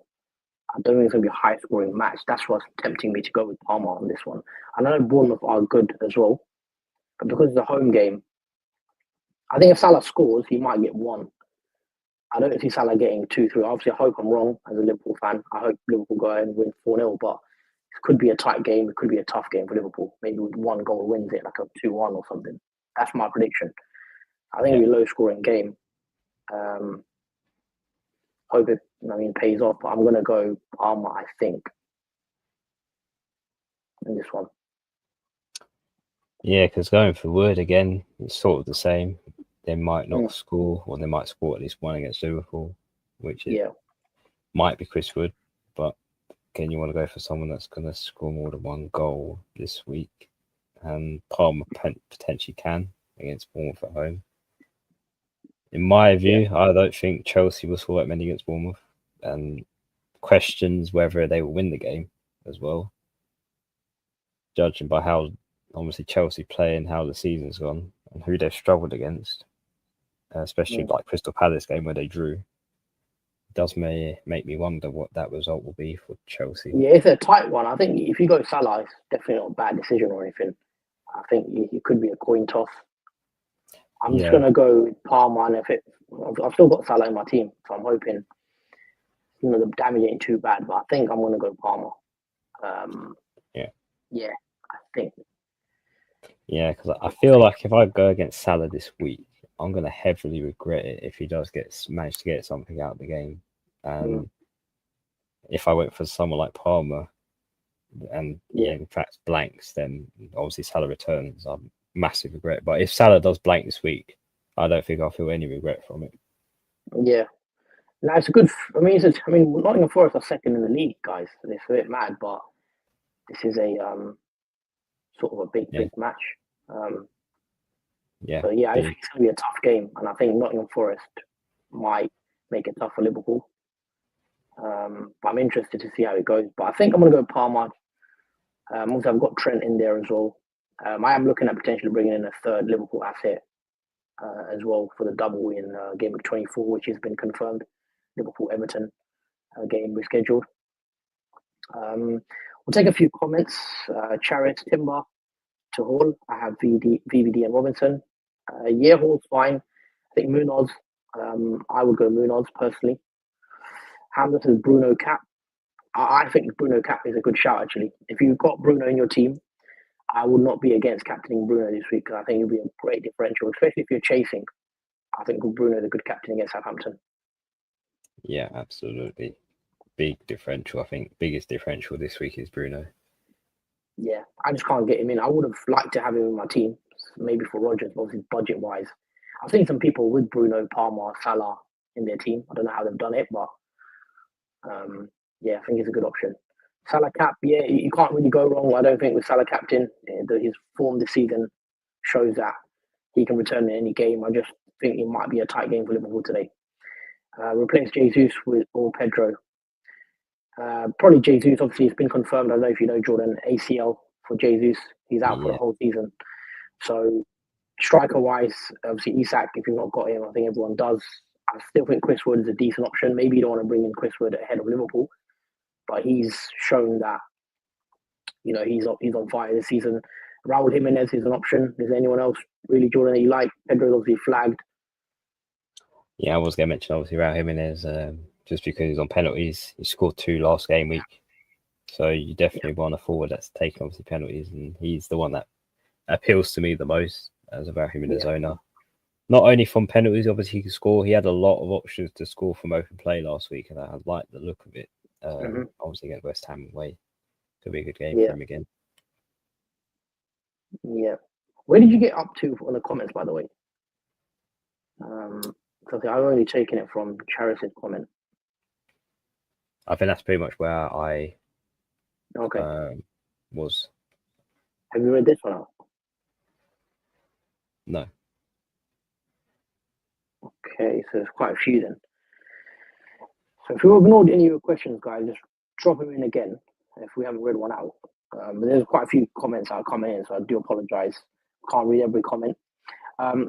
S2: I don't think it's going to be a high scoring match. That's what's tempting me to go with Palmer on this one. I know Bournemouth are good as well, but because it's a home game, I think if Salah scores, he might get 1. I don't see Salah getting 2-3. Obviously, I hope I'm wrong as a Liverpool fan. I hope Liverpool go and win 4-0, but it could be a tight game. It could be a tough game for Liverpool. Maybe with 1 goal wins it, like a 2-1 or something. That's my prediction. I think it'll be a low scoring game. Hope it pays off, but I'm going to go Palmer, I think, in this one.
S1: Yeah, because going for Wood again, it's sort of the same. They might not score, or they might score at least 1 against Liverpool, which might be Chris Wood. But again, you want to go for someone that's going to score more than 1 goal this week. And Palmer potentially can against Bournemouth at home. In my view, I don't think Chelsea will score that many against Bournemouth. And questions whether they will win the game as well. Judging by how obviously Chelsea play and how the season's gone and who they've struggled against, especially like Crystal Palace game where they drew, it does make me wonder what that result will be for Chelsea.
S2: Yeah, it's a tight one. I think if you go Salah, it's definitely not a bad decision or anything. I think it could be a coin toss. I'm just going to go with Palmer, and I've still got Salah in my team, so I'm hoping the damage ain't too bad. But I think I'm going to go Palmer. Yeah, I think.
S1: Yeah, because I feel like if I go against Salah this week, I'm going to heavily regret it if he does manage to get something out of the game. And if I went for someone like Palmer and in fact blanks, then obviously Salah returns. I'm massive regret. But if Salah does blank this week, I don't think I'll feel any regret from it.
S2: Yeah. No, it's a good. Nottingham Forest are second in the league, guys. It's a bit mad, but this is a sort of a big match. So I think it's going to be a tough game, and I think Nottingham Forest might make it tough for Liverpool. But I'm interested to see how it goes. But I think I'm going to go Palmer. Also, I've got Trent in there as well. I am looking at potentially bringing in a third Liverpool asset as well for the double in Gameweek 24, which has been confirmed. Liverpool-Everton game rescheduled. We'll take a few comments. Charis, Timber, to Hall. I have VVD and Robinson. Hall's fine. I think Munoz. I would go Munoz personally. Hamza says Bruno Cap. I think Bruno Cap is a good shout, actually. If you've got Bruno in your team, I would not be against captaining Bruno this week. I think it'll be a great differential, especially if you're chasing. I think Bruno is a good captain against Southampton.
S1: Yeah, absolutely. Big differential. I think biggest differential this week is Bruno.
S2: Yeah, I just can't get him in. I would have liked to have him in my team, maybe for Rodgers, obviously budget-wise. I've seen some people with Bruno, Palmer, Salah in their team. I don't know how they've done it, but I think it's a good option. Salah cap, you can't really go wrong. I don't think with Salah captain, his form this season shows that he can return in any game. I just think it might be a tight game for Liverpool today. Replace Jesus or Pedro. Probably Jesus. Obviously, it's been confirmed. I don't know if you know, Jordan, ACL for Jesus. He's out for the whole season. So striker-wise, obviously Isak, if you've not got him, I think everyone does. I still think Chris Wood is a decent option. Maybe you don't want to bring in Chris Wood ahead of Liverpool, but he's shown that he's on fire this season. Raul Jimenez is an option. Is there anyone else really, Jordan, that you like? Pedro's obviously flagged.
S1: Yeah, I was going to mention obviously Raul Jimenez, just because he's on penalties. He scored 2 last game week, so you definitely want a forward that's taking obviously penalties, and he's the one that appeals to me the most as a Raul Jimenez owner. Not only from penalties, obviously he can score. He had a lot of options to score from open play last week, and I like the look of it. Obviously against West Ham away, could be a good game for him again.
S2: Yeah. Where did you get up to on the comments, by the way? Because I've only taken it from Charis's comment.
S1: I think that's pretty much where I was.
S2: Have you read this one out?
S1: No.
S2: Okay, so there's quite a few then. So if you've ignored any of your questions, guys, just drop them in again if we haven't read one out. But there's quite a few comments that are coming in, so I do apologise. Can't read every comment.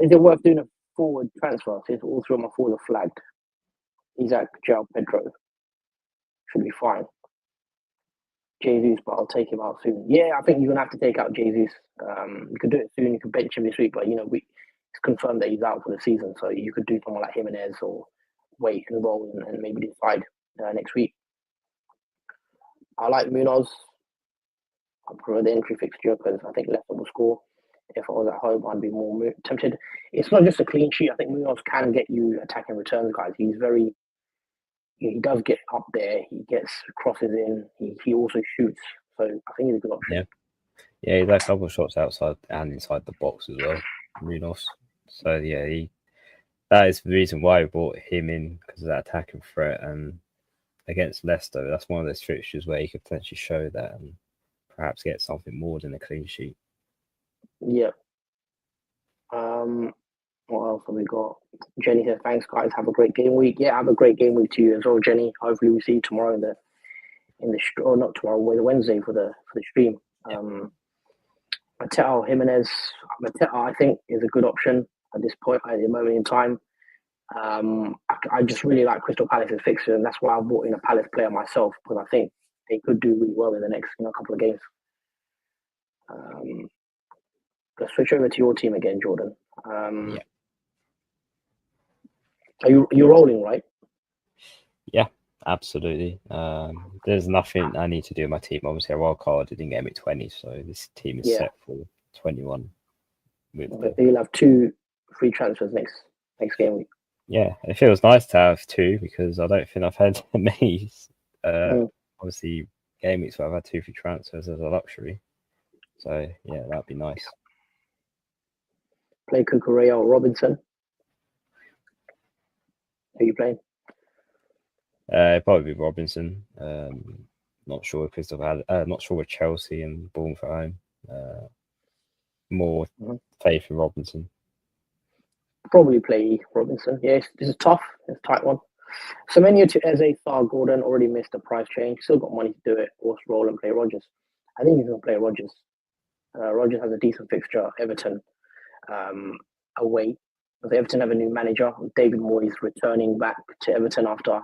S2: Is it worth doing a forward transfer since all 3 of my forwards are flagged? Isaac, João Pedro. Should be fine. Jesus, but I'll take him out soon. Yeah, I think you're going to have to take out Jesus. You could do it soon. You could bench him this week, but it's confirmed that he's out for the season. So you could do someone like Jimenez or wait and roll and maybe decide next week. I like Munoz. I prefer the entry fixture because I think Leicester will score. If I was at home, I'd be more tempted. It's not just a clean sheet. I think Munoz can get you attacking returns, guys. He does get up there. He gets crosses in. He also shoots. So I think he's a good option.
S1: Yeah, he's had a couple of shots outside and inside the box as well, Munoz. So yeah, that is the reason why we brought him in, because of that attacking threat. And against Leicester, that's one of those fixtures where he could potentially show that and perhaps get something more than a clean sheet.
S2: Yeah. What else have we got? Jenny says, thanks guys, have a great game week. Yeah, have a great game week to you as well, Jenny. Hopefully we see you tomorrow or not tomorrow, Wednesday for the stream. Mateo Jimenez, I think is a good option at this point, at the moment in time. I just really like Crystal Palace's fixture, and that's why I brought in a Palace player myself, because I think they could do really well in the next couple of games. Let's switch over to your team again, Jordan. Are you rolling, right?
S1: Yeah, absolutely. There's nothing I need to do with my team. Obviously, a wild card didn't get me 20, so this team is set for 21.
S2: You'll have 2 free transfers next game week.
S1: Yeah, it feels nice to have 2 because I don't think I've had many. Obviously, game weeks where I've had 2 free transfers as a luxury. So yeah, that'd be nice.
S2: Play Cucurella or Robinson. Who are you playing?
S1: Probably Robinson. Not sure not sure with Chelsea and Bournemouth at home. More faith in Robinson.
S2: Probably play Robinson. Yes, this is tough. It's a tight one. Semenyo to Eze, Thar, Gordon already missed the price change. Still got money to do it. Or roll and play Rodgers. I think he's going to play Rodgers. Rodgers has a decent fixture. Everton away. Everton have a new manager. David Moyes returning back to Everton after a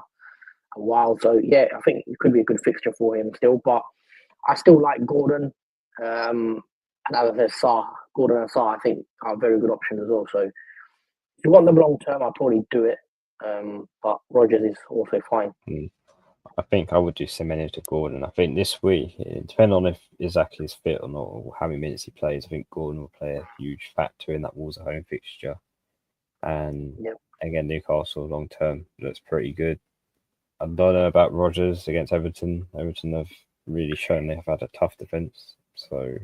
S2: while. So yeah, I think it could be a good fixture for him still. But I still like Gordon. And as I said, Gordon and Sarr, I think are very good options as well. So if you want them long term, I'll probably do it. But Rodgers is also fine.
S1: I think I would do Semenyo to Gordon. I think this week, depending on if Isaac is fit or not, or how many minutes he plays, I think Gordon will play a huge factor in that Wolves at home fixture. And again, Newcastle long term looks pretty good. I don't know about Rodgers against Everton. Everton have really shown they have had a tough defence. So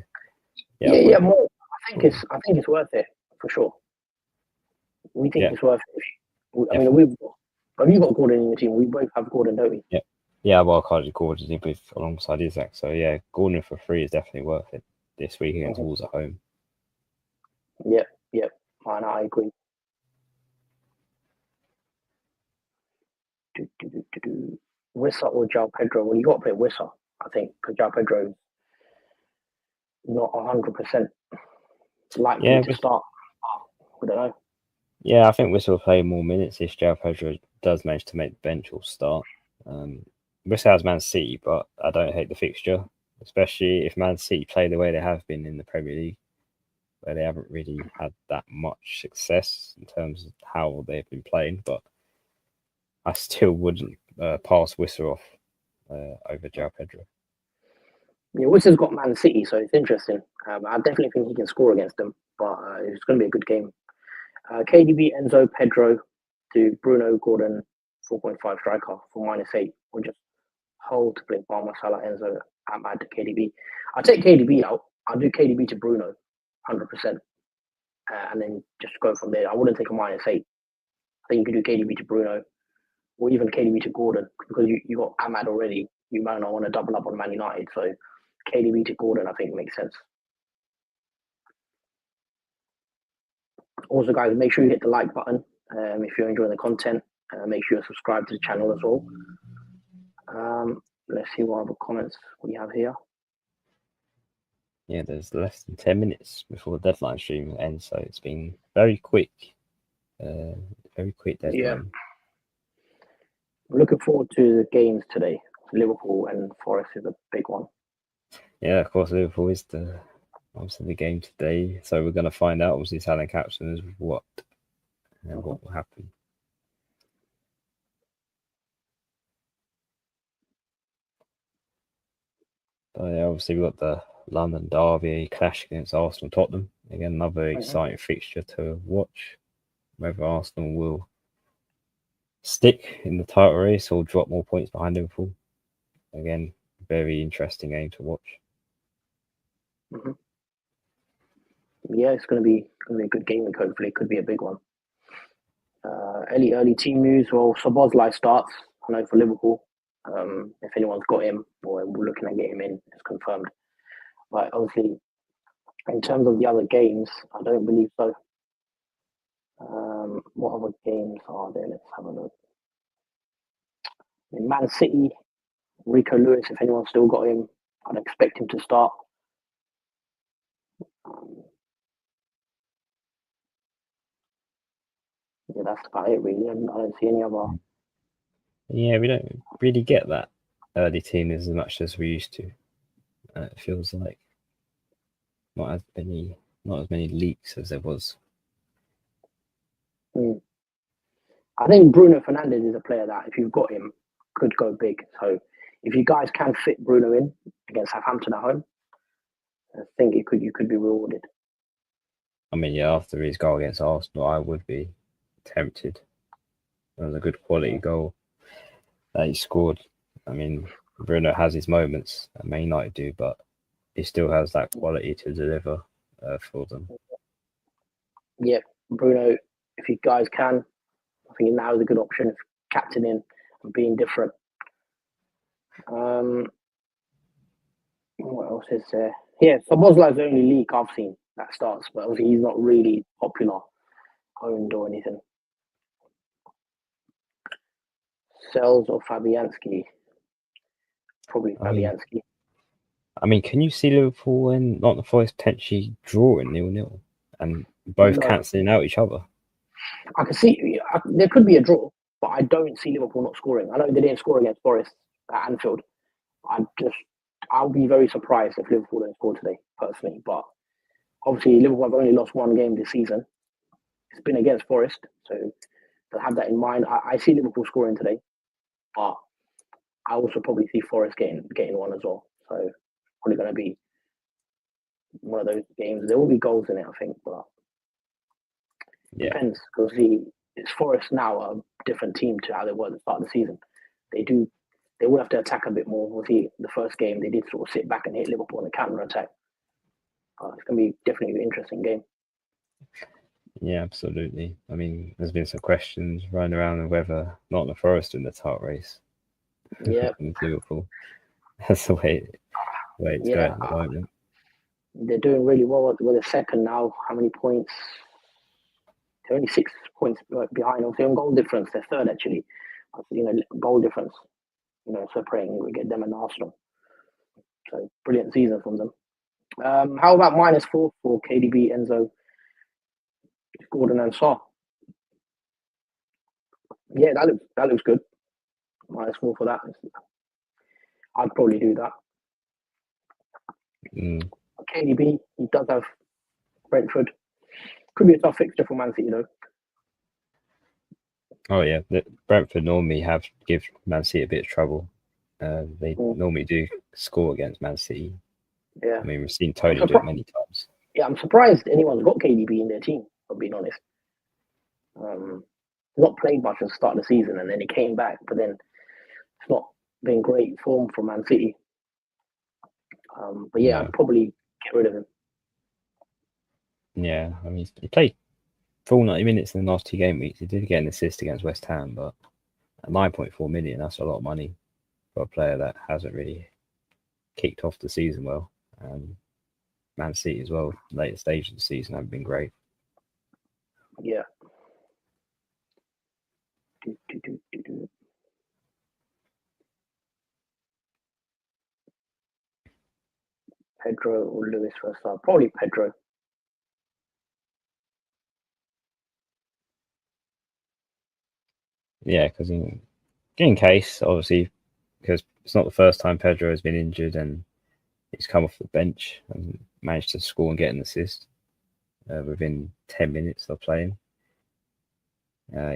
S2: yeah. More. I think it's worth it for sure. We think it's worth it. I mean, have you got Gordon in your team? We both have Gordon, don't we?
S1: Yeah, well, I can't Gordon alongside Isaac. So yeah, Gordon for free is definitely worth it this week against Wolves at home.
S2: Yeah. I agree. Wissa or João Pedro? Well, you got to play Wissa, I think, because João Pedro is not 100% likely to start. I don't know.
S1: Yeah, I think Whistle will play more minutes if João Pedro does manage to make the bench or start. Whistle has Man City, but I don't hate the fixture, especially if Man City play the way they have been in the Premier League, where they haven't really had that much success in terms of how they've been playing. But I still wouldn't pass Whistle off over João Pedro.
S2: Yeah, Whistler's got Man City, so it's interesting. I definitely think he can score against them, but it's going to be a good game. KDB, Enzo, Pedro to Bruno, Gordon, 4.5 striker for -8, or just hold to play Palmer, Salah, Enzo, Ahmad, KDB. I'll take KDB out. I'll do KDB to Bruno, 100%, and then just go from there. I wouldn't take a -8. I think you could do KDB to Bruno, or even KDB to Gordon, because you got Ahmad already. You might not want to double up on Man United, so KDB to Gordon, I think, makes sense. Also, guys, make sure you hit the like button if you're enjoying the content. Make sure you subscribe to the channel as well. Let's see what other comments we have here.
S1: Yeah, there's less than 10 minutes before the deadline stream ends, so it's been very quick. Very quick deadline.
S2: Yeah. I'm looking forward to the games today. Liverpool and Forest is a big one.
S1: Yeah, of course, Liverpool is obviously the game today, so we're going to find out, obviously, Italian captions what will happen. But yeah, obviously, we've got the London derby clash against Arsenal Tottenham. Again, another exciting fixture to watch. Whether Arsenal will stick in the title race or drop more points behind Liverpool. Again, very interesting game to watch.
S2: Yeah, it's going to be a good game. Hopefully, it could be a big one. Early team news. Well, Szoboszlai starts. I know for Liverpool. If anyone's got him or we're looking at getting him in, it's confirmed. But obviously, in terms of the other games, I don't believe so. What other games are there? Let's have a look. In Man City, Rico Lewis, if anyone's still got him, I'd expect him to start. Yeah, that's about it, really. I don't see any other.
S1: Yeah, we don't really get that early team as much as we used to. It feels like not as many leaks as there was.
S2: I think Bruno Fernandes is a player that, if you've got him, could go big. So if you guys can fit Bruno in against Southampton at home, I think you could be rewarded.
S1: I mean, yeah, after his goal against Arsenal, I would be tempted. It was a good quality goal that he scored. I mean, Bruno has his moments, and Man United do, but he still has that quality to deliver for them.
S2: Yeah, Bruno, if you guys can, I think now is a good option, captaining and being different. What else is there? Yeah, Szoboszlai's the only league I've seen that starts, but obviously he's not really popular, owned or anything. Sells or Fabianski? Probably Fabianski.
S1: I mean, can you see Liverpool and Nottingham Forest potentially drawing 0-0 and both cancelling out each other?
S2: I can see there could be a draw, but I don't see Liverpool not scoring. I know they didn't score against Forest at Anfield. I'll be very surprised if Liverpool don't score today, personally. But obviously, Liverpool have only lost one game this season. It's been against Forest, so to have that in mind. I see Liverpool scoring today, but I also probably see Forest getting one as well. So probably going to be one of those games. There will be goals in it, I think, but depends, because it's Forest now a different team to how they were at the start of the season. They will have to attack a bit more. The first game they did sort of sit back and hit Liverpool on the counter attack. It's going to be definitely an interesting game.
S1: Yeah, absolutely. I mean, there's been some questions running around on whether Nottingham Forest in the title race.
S2: Yeah,
S1: Liverpool. That's the way it's going at the moment.
S2: They're doing really well. We're second now. How many points? They're only 6 points behind. Obviously, on goal difference, they're third actually. Goal difference. Separating, we get them and Arsenal. So brilliant season from them. How about -4 for KDB, Enzo, Gordon, and Saw? Yeah, that looks good. -4 for that. I'd probably do that. KDB, he does have Brentford. Could be a tough fixture for Man City though.
S1: Oh yeah, Brentford normally give Man City a bit of trouble. They normally do score against Man City.
S2: Yeah,
S1: I mean, we've seen Tony do it many times.
S2: Yeah, I'm surprised anyone's got KDB in their team, for being honest. Not played much at the start of the season, and then he came back, but then it's not been great form for Man City. But yeah, I'd probably get rid of him.
S1: Yeah, I mean, he played full 90 minutes in the last 2 game weeks. He did get an assist against West Ham, but at 9.4 million, that's a lot of money for a player that hasn't really kicked off the season well. Man City as well, later stage of the season, haven't been great.
S2: Yeah. Pedro or Lewis first up? Probably Pedro.
S1: Yeah, because in case, obviously, because it's not the first time Pedro has been injured and he's come off the bench and managed to score and get an assist within 10 minutes of playing.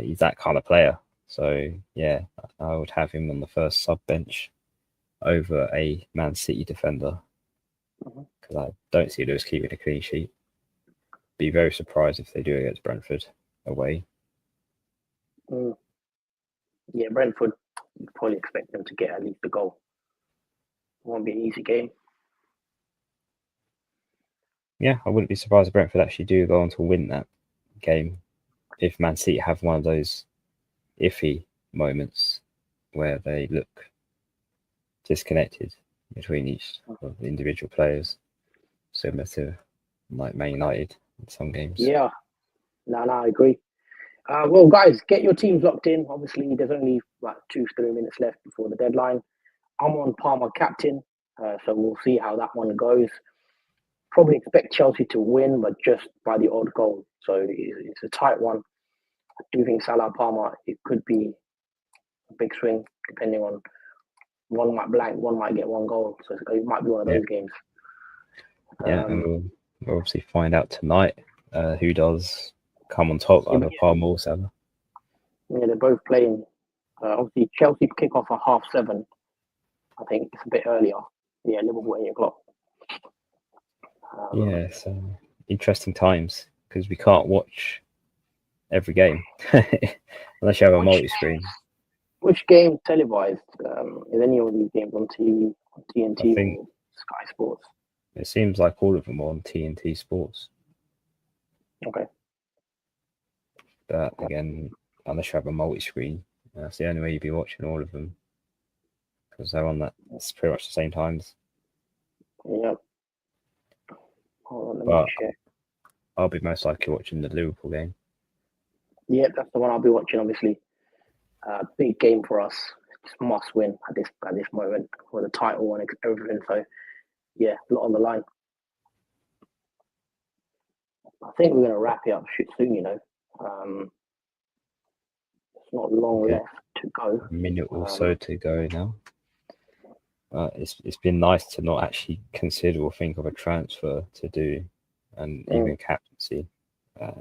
S1: He's that kind of player. So, yeah, I would have him on the first sub bench over a Man City defender because I don't see Lewis keeping a clean sheet. Be very surprised if they do against Brentford away.
S2: Yeah, Brentford, you'd probably expect them to get at least a goal. It won't be an easy game.
S1: Yeah, I wouldn't be surprised if Brentford actually do go on to win that game if Man City have one of those iffy moments where they look disconnected between each of the individual players, similar to like Man United in some games.
S2: Yeah, no, I agree. Well, guys, get your teams locked in. Obviously, there's only like 2-3 minutes left before the deadline. I'm on Palmer captain, so we'll see how that one goes. Probably expect Chelsea to win, but just by the odd goal. So it's a tight one. I do think Salah Palmer, it could be a big swing, depending on one might blank, one might get 1 goal. So it might be one of those games.
S1: Yeah, and we'll obviously find out tonight who does come on top, either Palmer or Salah.
S2: Yeah, they're both playing. Obviously, Chelsea kick off at 7:30. I think it's a bit earlier. Yeah, Liverpool 8:00.
S1: Yeah, so interesting times because we can't watch every game unless you have a multi-screen.
S2: Which game televised? Is any of these games on TV, on TNT or Sky Sports?
S1: It seems like all of them are on TNT Sports.
S2: Okay.
S1: But again, unless you have a multi-screen, that's the only way you'd be watching all of them because they're on that. It's pretty much the same times.
S2: Yep. Hold on,
S1: but I'll be most likely watching the Liverpool game.
S2: Yeah, that's the one I'll be watching. Obviously, big game for us. It's must win at this moment for the title and everything. So, yeah, a lot on the line. I think we're going to wrap it up soon. You know, it's not long left to go.
S1: A minute or so to go now. It's been nice to not actually consider or think of a transfer to do, and even captaincy. I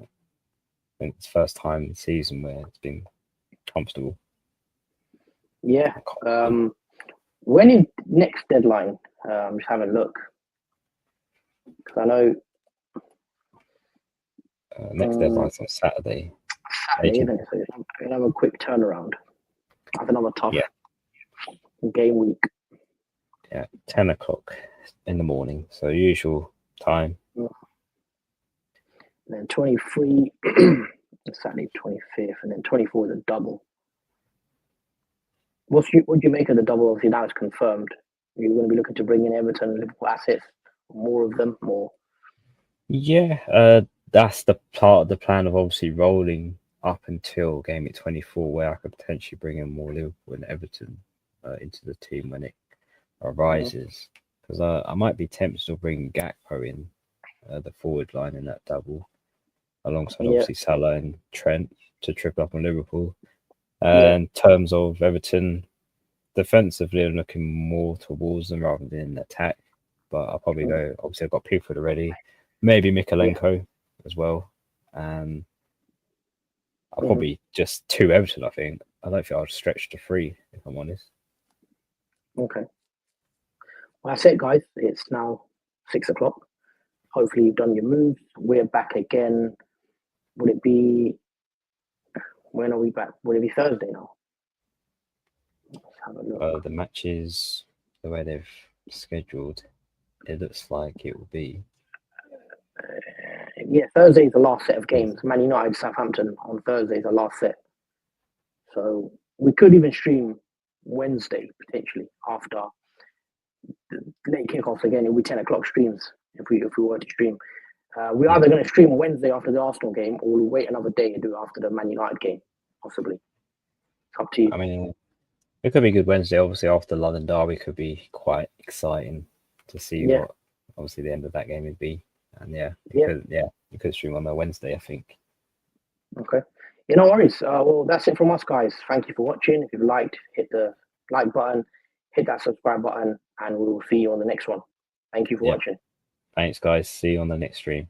S1: think it's the first time in the season where it's been comfortable.
S2: Yeah. When is next deadline? I'm just having a look because I know
S1: next deadline's on Saturday.
S2: Saturday, isn't it? So we'll have a quick turnaround. Have another tough game week.
S1: Yeah, 10:00 in the morning, so usual time.
S2: And then 23, Saturday 25th, and then 24 is a double. What do you make of the double? Obviously, now it's confirmed. Are you going to be looking to bring in Everton and Liverpool assets, more of them, more?
S1: Yeah, that's the part of the plan of obviously rolling up until game week 24, where I could potentially bring in more Liverpool and Everton into the team when it arises. Because I might be tempted to bring Gakpo in the forward line in that double, alongside obviously Salah and Trent to trip up on Liverpool. In terms of Everton, defensively, I'm looking more towards them rather than attack. But I'll probably go. Obviously, I've got Pickford already. Maybe Mikalenko as well. And I'll probably just 2 Everton, I think. I don't think I'll stretch to 3, if I'm honest.
S2: Okay. Well, that's it, guys. It's now 6 o'clock. Hopefully, you've done your moves. We're back again. Would it be? When are we back? Would it be Thursday now? Let's have a look.
S1: The matches, the way they've scheduled, it looks like it will be.
S2: Yeah, Thursday is the last set of games. Man United, Southampton on Thursday is the last set. So we could even stream Wednesday potentially after the late kickoffs again. It'll be 10 o'clock streams if we were to stream. We're either going to stream Wednesday after the Arsenal game, or we'll wait another day and do it after the Man United game, possibly. It's up to you.
S1: I mean, it could be good Wednesday. Obviously, after London Derby could be quite exciting to see what obviously the end of that game would be. And you could stream on the Wednesday, I think.
S2: Okay. Yeah, no worries. Well, that's it from us, guys. Thank you for watching. If you've liked, hit the like button, hit that subscribe button, and we will see you on the next one. Thank you for watching.
S1: Thanks, guys. See you on the next stream.